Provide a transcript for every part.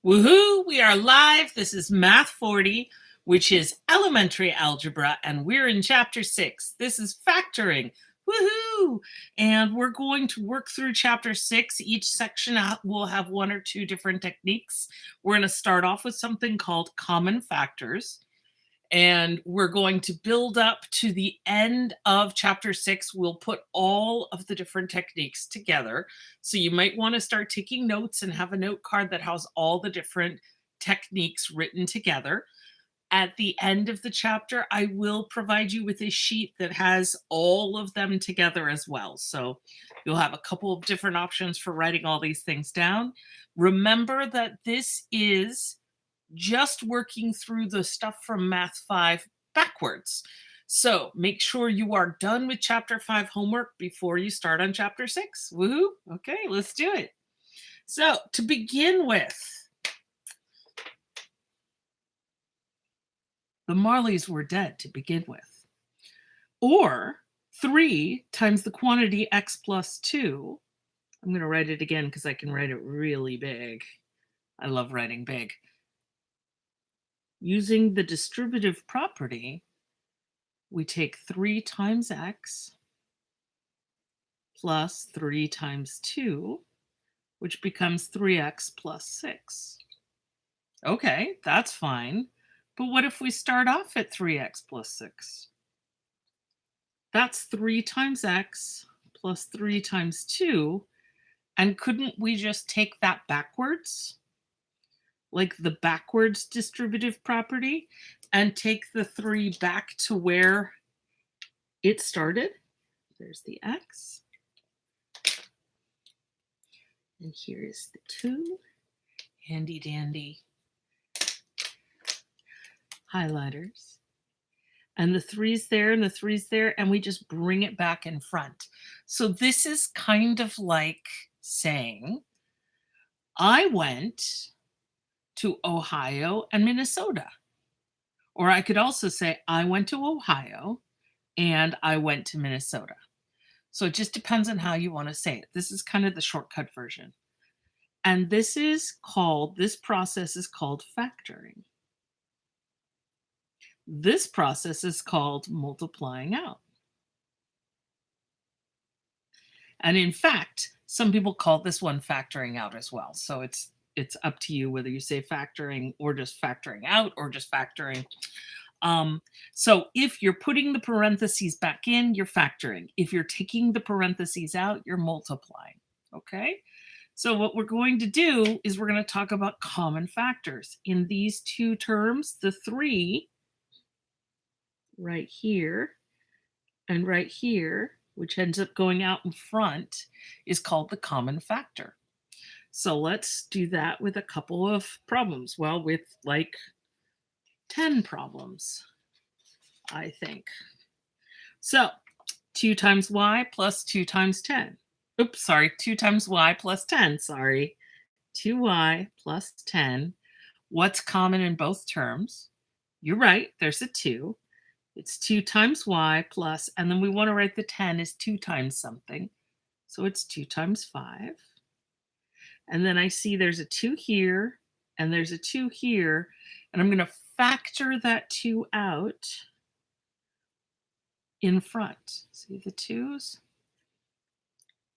Woohoo! We are live. This is Math 40, which is elementary algebra, and we're in chapter 6. This is factoring. Woohoo! And we're going to work through chapter 6. Each section will have one or two different techniques. We're going to start off with something called common factors. And we're going to build up to the end of chapter 6. We'll put all of the different techniques together. So you might want to start taking notes and have a note card that has all the different techniques written together. At the end of the chapter, I will provide you with a sheet that has all of them together as well. So you'll have a couple of different options for writing all these things down. Remember that this is just working through the stuff from Math 5 backwards. So make sure you are done with chapter 5 homework before you start on chapter 6. Woohoo! Okay, let's do it. So to begin with, the Marleys were dead to begin with. Or 3 times the quantity x plus 2. I'm going to write it again because I can write it really big. I love writing big. Using the distributive property, we take 3 times x plus 3 times 2, which becomes 3x plus 6. Okay, that's fine. But what if we start off at 3x plus 6? That's 3 times x plus 3 times 2. And couldn't we just take that backwards? Like the backwards distributive property, and take the 3 back to where it started. There's the x. And here's the 2. Handy dandy highlighters. And the 3's there and the 3's there, and we just bring it back in front. So this is kind of like saying, I went to Ohio and Minnesota. Or I could also say, I went to Ohio and I went to Minnesota. So it just depends on how you want to say it. This is kind of the shortcut version. And this process is called factoring. This process is called multiplying out. And in fact, some people call this one factoring out as well. So it's up to you whether you say factoring or just factoring out or just factoring. So if you're putting the parentheses back in, you're factoring. If you're taking the parentheses out, you're multiplying. Okay? So what we're going to do is we're going to talk about common factors. In these two terms, the 3 right here and right here, which ends up going out in front, is called the common factor. So let's do that with a couple of problems. Well, with like 10 problems, I think. So 2 times y plus 2 times 10. Oops, sorry, 2 times y plus 10, sorry. 2y plus 10. What's common in both terms? You're right, there's a 2. It's 2 times y plus, and then we want to write the 10 as 2 times something. So it's 2 times 5. And then I see there's a 2 here, and there's a 2 here, and I'm going to factor that 2 out in front. See the 2's?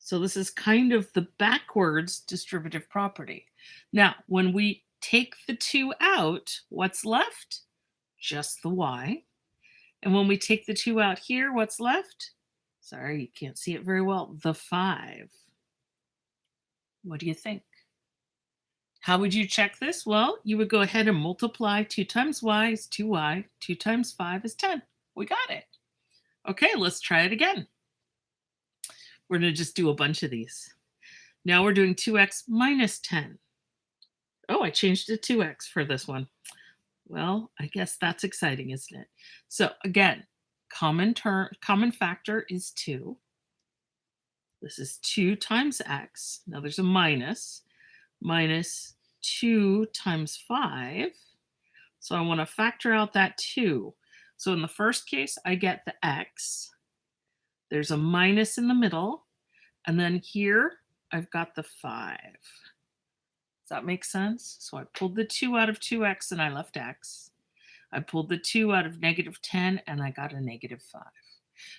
So this is kind of the backwards distributive property. Now, when we take the 2 out, what's left? Just the y. And when we take the 2 out here, what's left? Sorry, you can't see it very well. The 5. What do you think? How would you check this? Well, you would go ahead and multiply 2 times y is 2y, 2 times 5 is 10. We got it. Okay, let's try it again. We're going to just do a bunch of these. Now we're doing 2x minus 10. Oh, I changed it to 2x for this one. Well, I guess that's exciting, isn't it? So again, common factor is 2. This is 2 times x. Now there's a minus 2 times 5. So I want to factor out that 2. So in the first case, I get the x. There's a minus in the middle. And then here, I've got the 5. that make sense? So I pulled the 2 out of 2x and I left x. I pulled the 2 out of negative 10 and I got a negative 5.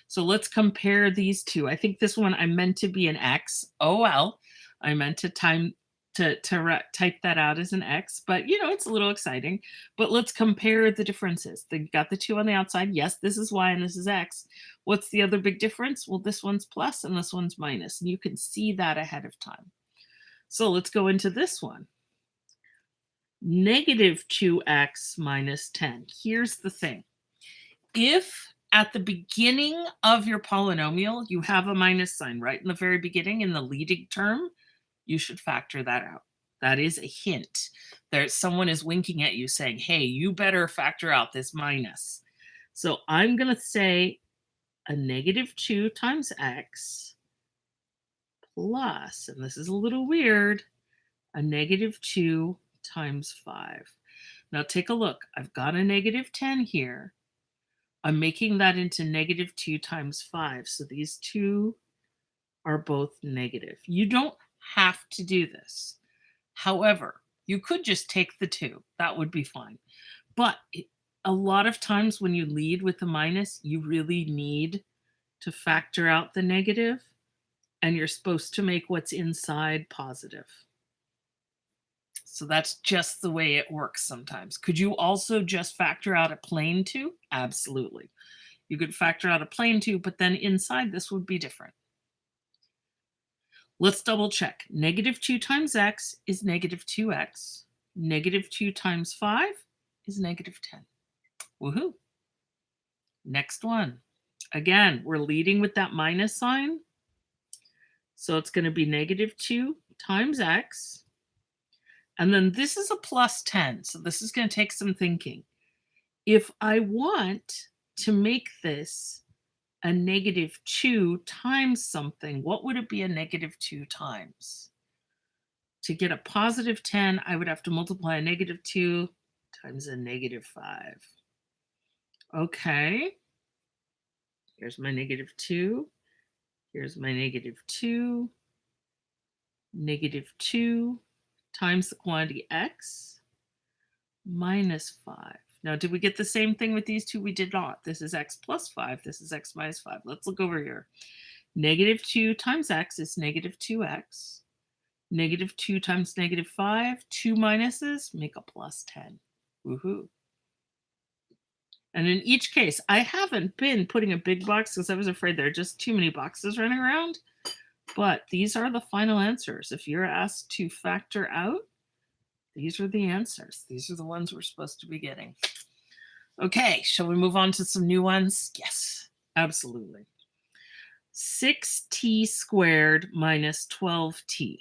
So let's compare these two. I think this one I meant to be an x. Oh well, I meant to type that out as an x, but you know, it's a little exciting. But let's compare the differences. They got the 2 on the outside. Yes, this is y and this is x. What's the other big difference? Well, this one's plus and this one's minus, and you can see that ahead of time. So let's go into this one. Negative 2x minus 10. Here's the thing. If at the beginning of your polynomial, you have a minus sign right in the very beginning in the leading term, you should factor that out. That is a hint. Someone is winking at you saying, hey, you better factor out this minus. So I'm going to say a negative 2 times x plus, and this is a little weird, a negative 2 times 5. Now take a look. I've got a negative 10 here. I'm making that into negative 2 times 5. So these two are both negative. You don't have to do this. However, you could just take the 2. That would be fine. But a lot of times when you lead with the minus, you really need to factor out the negative, and you're supposed to make what's inside positive. So that's just the way it works sometimes. Could you also just factor out a plane 2? Absolutely. You could factor out a plane 2, but then inside this would be different. Let's double check. Negative 2 times x is negative 2x. Negative 2 times 5 is negative 10. Woohoo. Next one. Again, we're leading with that minus sign. So it's going to be negative 2 times x. And then this is a plus 10. So this is going to take some thinking. If I want to make this a negative 2 times something, what would it be a negative 2 times? To get a positive 10, I would have to multiply a negative 2 times a negative 5. Okay. Here's my negative 2. Here's my negative 2. Negative 2 times the quantity x minus 5. Now, did we get the same thing with these two? We did not. This is x plus 5. This is x minus 5. Let's look over here. Negative 2 times x is negative 2x. Negative 2 times negative 5. 2 minuses make a plus 10. Woohoo. And in each case, I haven't been putting a big box because I was afraid there are just too many boxes running around. But these are the final answers. If you're asked to factor out, these are the answers. These are the ones we're supposed to be getting. Okay, shall we move on to some new ones? Yes, absolutely. 6t squared minus 12t.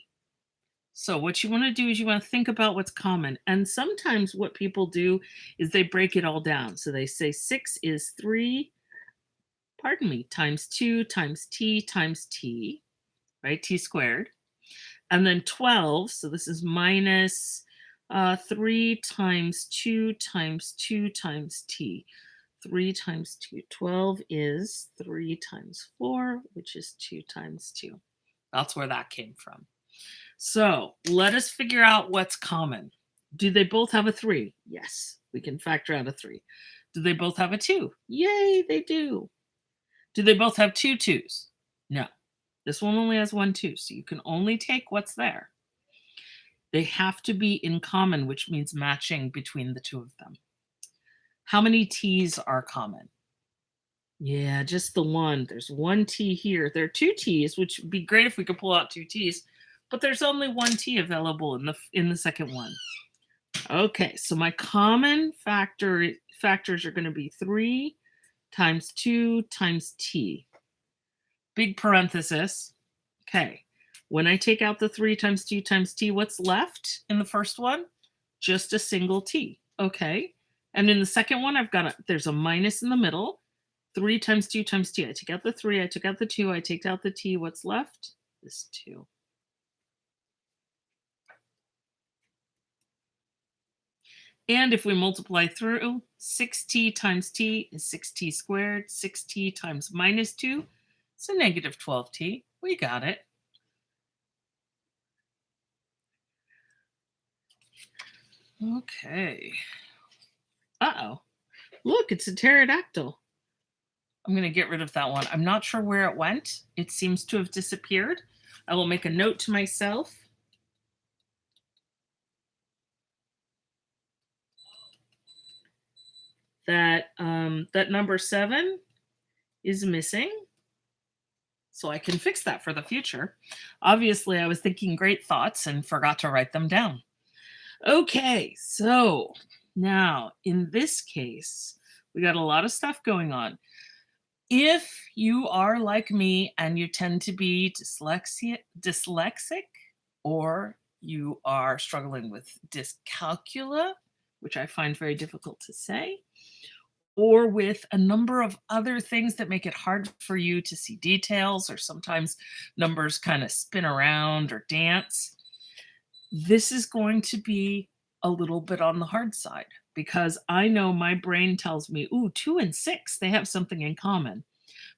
So what you want to do is you want to think about what's common. And sometimes what people do is they break it all down. So they say 6 is 3, times 2 times t, right? T squared. And then 12, so this is minus 3 times 2 times 2 times t. 3 times 2. 12 is 3 times 4, which is 2 times 2. That's where that came from. So let us figure out what's common. Do they both have a 3? Yes, we can factor out a 3. Do they both have a 2? Yay, they do. Do they both have 2 2s? No. This one only has 1 2, so you can only take what's there. They have to be in common, which means matching between the two of them. How many t's are common? Yeah, just the one. There's 1 t here. There are 2 t's, which would be great if we could pull out 2 t's, but there's only 1 t available in the second one. Okay, so my common factors are going to be 3 times 2 times t. Big parenthesis. Okay, when I take out the 3 times 2 times t, what's left in the first one? Just a single t. Okay, and in the second one, there's a minus in the middle. 3 times 2 times t. I take out the 3, I took out the 2, I take out the t. What's left? This 2. And if we multiply through, 6t times t is 6t squared. 6t times minus 2, it's a negative 12t. We got it. Okay. Uh-oh. Look, it's a pterodactyl. I'm going to get rid of that one. I'm not sure where it went. It seems to have disappeared. I will make a note to myself that that number 7 is missing. So I can fix that for the future. Obviously, I was thinking great thoughts and forgot to write them down. Okay, so now in this case, we got a lot of stuff going on. If you are like me and you tend to be dyslexic, or you are struggling with dyscalculia, which I find very difficult to say, or with a number of other things that make it hard for you to see details, or sometimes numbers kind of spin around or dance, this is going to be a little bit on the hard side, because I know my brain tells me, ooh, 2 and 6, they have something in common.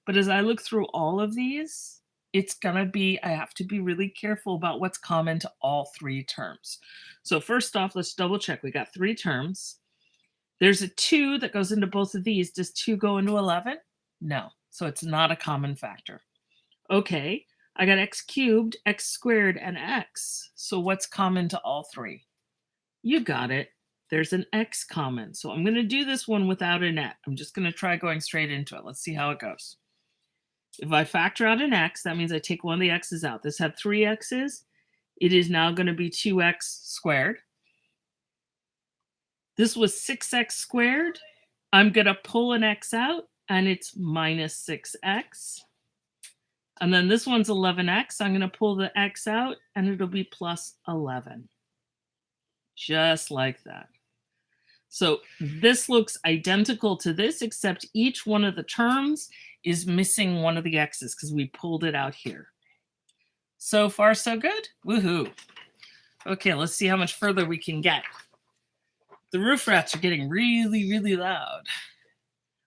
But as I look through all of these, it's going to be, I have to be really careful about what's common to all 3 terms. So first off, let's double check. We got 3 terms. There's a 2 that goes into both of these. Does 2 go into 11? No. So it's not a common factor. Okay, I got x cubed, x squared, and x. So what's common to all 3? You got it. There's an x common. So I'm going to do this one without a net. I'm just going to try going straight into it. Let's see how it goes. If I factor out an x, that means I take one of the x's out. This had 3 x's. It is now going to be 2x squared. This was 6x squared. I'm going to pull an x out, and it's minus 6x. And then this one's 11x. I'm going to pull the x out, and it'll be plus 11. Just like that. So this looks identical to this, except each one of the terms is missing one of the x's because we pulled it out here. So far, so good. Woohoo. Okay, let's see how much further we can get. The roof rats are getting really, really loud.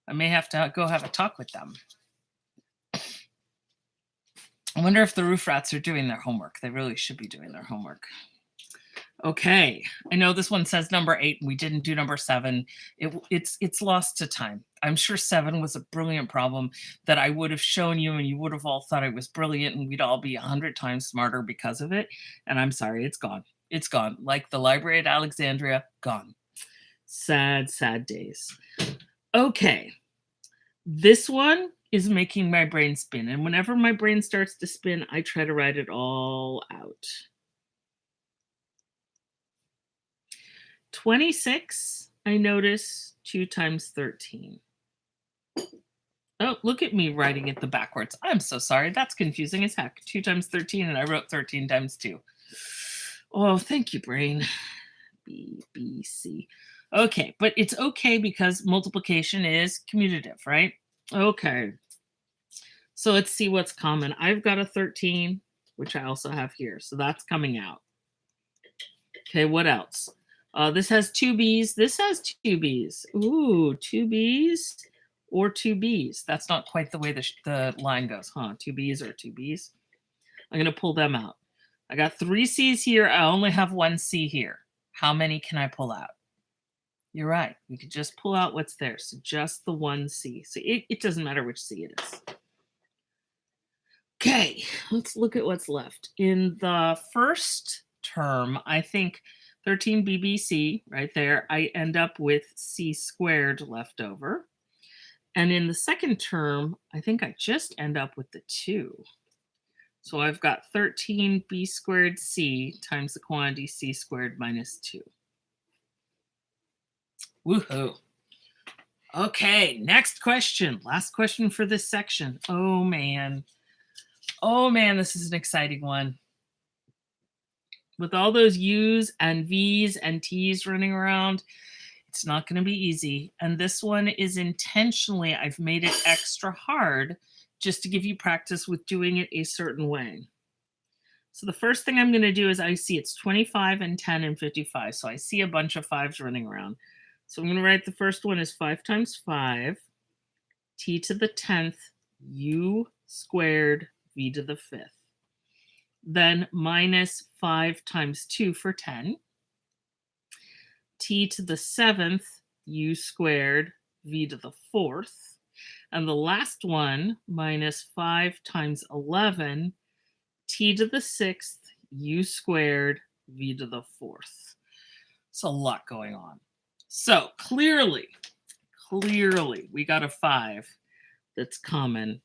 I may have to go have a talk with them. I wonder if the roof rats are doing their homework. They really should be doing their homework. Okay, I know this one says number 8, and we didn't do number 7. It's lost to time. I'm sure 7 was a brilliant problem that I would have shown you, and you would have all thought it was brilliant, and we'd all be 100 times smarter because of it. And I'm sorry, it's gone. It's gone. Like the library at Alexandria, gone. Sad, sad days. Okay, this one is making my brain spin. And whenever my brain starts to spin, I try to write it all out. 26, I notice 2 times 13. Oh, look at me writing it the backwards. I'm so sorry. That's confusing as heck. 2 times 13, and I wrote 13 times 2. Oh, thank you, brain. B, B, C. Okay, but it's okay because multiplication is commutative, right? Okay. So let's see what's common. I've got a 13, which I also have here. So that's coming out. Okay, what else? This has 2 B's. This has 2 B's. Ooh, 2 B's or 2 B's. That's not quite the way the line goes, huh? 2 B's or 2 B's. I'm going to pull them out. I got 3 C's here. I only have 1 C here. How many can I pull out? You're right. We could just pull out what's there. So just the 1 C. So it doesn't matter which C it is. Okay, let's look at what's left. In the first term, I think 13BBC right there, I end up with C squared left over. And in the second term, I think I just end up with the 2. So I've got 13b squared c times the quantity c squared minus 2. Woohoo. Okay, next question. Last question for this section. Oh, man. Oh, man, this is an exciting one. With all those U's and V's and T's running around, it's not going to be easy. And this one is intentionally, I've made it extra hard just to give you practice with doing it a certain way. So the first thing I'm going to do is I see it's 25 and 10 and 55. So I see a bunch of 5s running around. So I'm going to write the first one is 5 times 5, t to the 10th, u squared, v to the 5th. Then minus 5 times 2 for 10. t to the 7th, u squared, v to the 4th. And the last one, minus 5 times 11, t to the 6th, u squared, v to the 4th. It's a lot going on. So clearly, we got a 5 that's common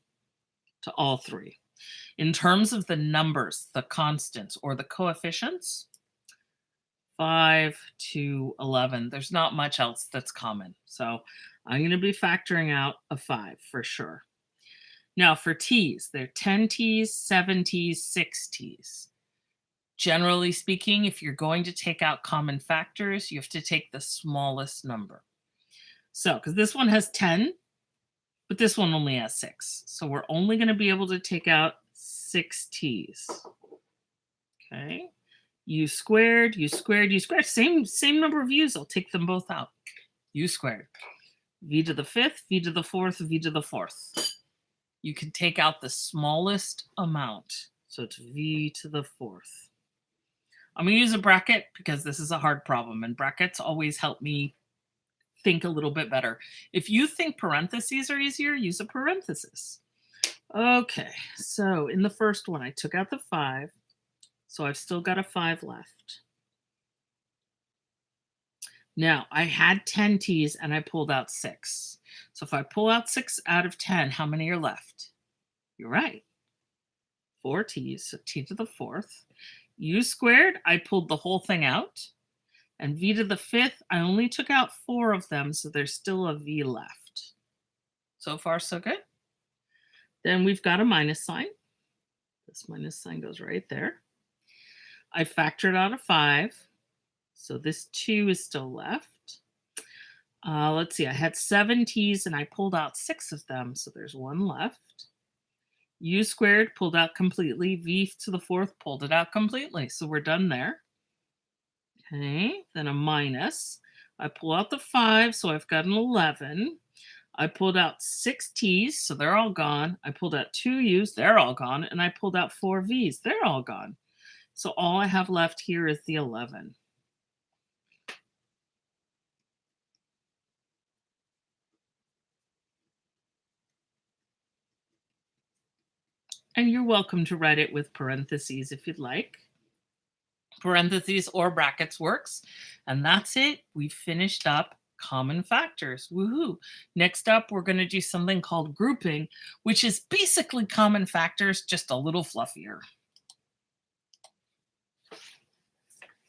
to all three. In terms of the numbers, the constants, or the coefficients, 5 to 11, there's not much else that's common. So I'm going to be factoring out a 5 for sure. Now for t's, there are 10 t's, 7 t's, 6 t's. Generally speaking, if you're going to take out common factors, you have to take the smallest number. So, because this one has 10, but this one only has 6. So we're only going to be able to take out 6 t's. Okay. U squared, u squared, u squared. Same number of u's. I'll take them both out. U squared. V to the 5th, v to the 4th, v to the 4th. You can take out the smallest amount. So it's v to the 4th. I'm going to use a bracket because this is a hard problem, and brackets always help me think a little bit better. If you think parentheses are easier, use a parenthesis. Okay, so in the first one, I took out the 5, so I've still got a 5 left. Now, I had 10 t's and I pulled out 6. So if I pull out 6 out of 10, how many are left? You're right. 4 t's, so t to the 4th. U squared, I pulled the whole thing out. And v to the 5th, I only took out 4 of them, so there's still a v left. So far, so good. Then we've got a minus sign. This minus sign goes right there. I factored out a 5, so this 2 is still left. Let's see, I had 7 t's and I pulled out 6 of them, so there's 1 left. U squared pulled out completely. V to the 4th pulled it out completely. So we're done there. Okay, then a minus. I pull out the 5, so I've got an 11. I pulled out 6 t's, so they're all gone. I pulled out 2 u's, they're all gone. And I pulled out 4 v's, they're all gone. So all I have left here is the 11. And you're welcome to write it with parentheses if you'd like. Parentheses or brackets works. And that's it. We finished up common factors. Woohoo. Next up, we're going to do something called grouping, which is basically common factors, just a little fluffier.